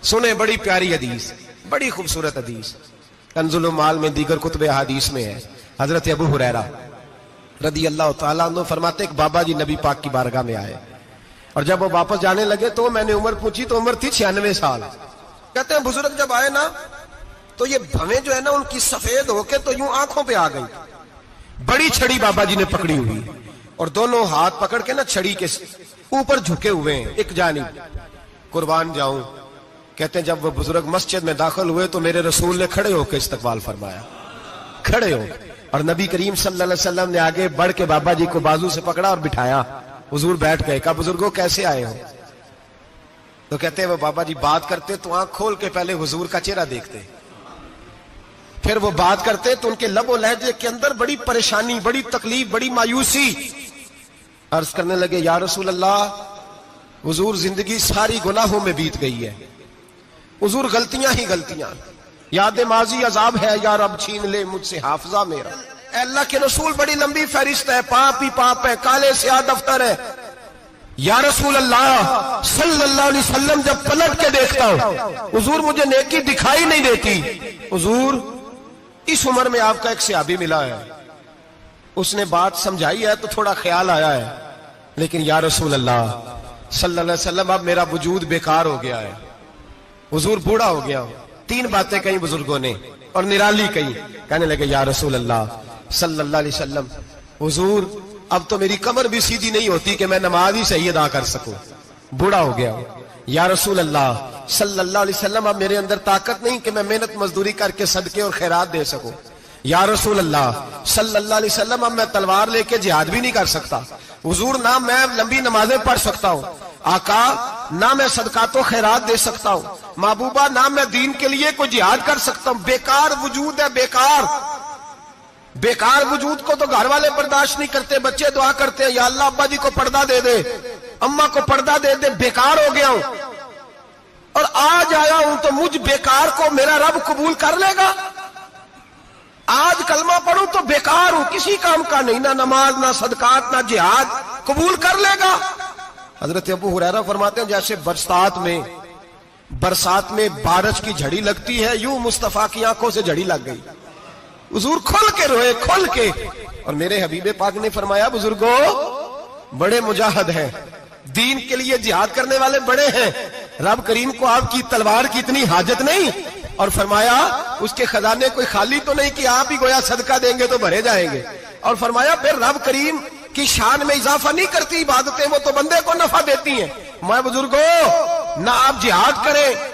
سنیں بڑی پیاری حدیث، بڑی خوبصورت حدیث، کنزُ المال میں دیگر کتب احادیث میں ہے۔ حضرت ابو ہریرہ رضی اللہ تعالیٰ عنہ فرماتے ایک بابا جی نبی پاک کی بارگاہ میں آئے، اور جب وہ واپس جانے لگے تو میں نے عمر پوچھی تو عمر تھی 96 سال۔ کہتے ہیں بزرگ جب آئے نا تو یہ بھویں جو ہے نا ان کی سفید ہو کے تو یوں آنکھوں پہ آ گئی، بڑی چھڑی بابا جی نے پکڑی ہوئی اور دونوں ہاتھ پکڑ کے نا چھڑی کے اوپر جھکے ہوئے ہیں ایک جانب، قربان جاؤں۔ کہتے ہیں جب وہ بزرگ مسجد میں داخل ہوئے تو میرے رسول نے کھڑے ہو کے استقبال فرمایا، کھڑے ہو، اور نبی کریم صلی اللہ علیہ وسلم نے آگے بڑھ کے بابا جی کو بازو سے پکڑا اور بٹھایا۔ حضور بیٹھ گئے، کہا بزرگوں کیسے آئے ہو؟ تو کہتے ہیں وہ بابا جی بات کرتے تو آنکھ کھول کے پہلے حضور کا چہرہ دیکھتے، پھر وہ بات کرتے تو ان کے لب و لہجے کے اندر بڑی پریشانی، بڑی تکلیف، بڑی مایوسی۔ عرض کرنے لگے یا رسول اللہ، حضور زندگی ساری گناہوں میں بیت گئی ہے، حضور غلطیاں ہی غلطیاں، یاد ماضی عذاب ہے، یا رب چھین لے مجھ سے حافظہ میرا۔ اے اللہ کے رسول بڑی لمبی فہرست ہے، پاپ ہی پاپ ہے، کالے سیاہ دفتر ہے۔ یا رسول اللہ صلی اللہ علیہ وسلم جب پلٹ کے دیکھتا ہوں حضور مجھے نیکی دکھائی نہیں دیتی۔ حضور اس عمر میں آپ کا ایک صحابی ملا ہے، اس نے بات سمجھائی ہے تو تھوڑا خیال آیا ہے، لیکن یا رسول اللہ صلی اللہ علیہ وسلم اب میرا وجود بیکار ہو گیا ہے، حضور بوڑھا ہو گیا ہوں۔ تین باتیں کہیں بزرگوں نے اور نرالی کہیں، کہنے لگے یا رسول اللہ صلی اللہ علیہ وسلم، حضور اب تو میری کمر بھی سیدھی نہیں ہوتی کہ میں نماز ہی صحیح ادا کر سکوں، بوڑھا ہو گیا ہوں۔ یا رسول اللہ صلی اللہ علیہ وسلم اب میرے اندر طاقت نہیں کہ میں محنت مزدوری کر کے صدقے اور خیرات دے سکوں۔ یا رسول اللہ صلی اللہ علیہ وسلم اب میں تلوار لے کے جہاد بھی نہیں کر سکتا، حضور نہ میں لمبی نمازیں پڑھ سکتا ہوں، آقا نہ میں صدقات و خیرات دے سکتا ہوں، محبوبہ نہ میں دین کے لیے کوئی جہاد کر سکتا ہوں، بیکار وجود ہے، بیکار بیکار وجود کو تو گھر والے برداشت نہیں کرتے، بچے دعا کرتے ہیں یا اللہ ابا جی کو پردہ دے دے، اماں کو پردہ دے دے، بیکار ہو گیا ہوں، اور آج آیا ہوں تو مجھ بیکار کو میرا رب قبول کر لے گا؟ آج کلمہ پڑھوں تو بیکار ہوں، کسی کام کا نہیں، نہ نماز نہ صدقات نہ جہاد، قبول کر لے گا؟ حضرت ابو ہریرہ فرماتے ہیں جیسے برسات میں بارش کی جھڑی لگتی ہے، یوں مصطفیٰ کی آنکھوں سے جھڑی لگ گئی، حضور کھل کے روئے، کھل کے، اور میرے حبیب پاک نے فرمایا بزرگوں بڑے مجاہد ہیں، دین کے لیے جہاد کرنے والے بڑے ہیں، رب کریم کو آپ کی تلوار کی اتنی حاجت نہیں، اور فرمایا اس کے خزانے کوئی خالی تو نہیں کہ آپ ہی گویا صدقہ دیں گے تو بھرے جائیں گے، اور فرمایا پھر رب کریم کی شان میں اضافہ نہیں کرتی عبادتیں، وہ تو بندے کو نفع دیتی ہیں۔ میں بزرگوں نہ آپ جہاد کریں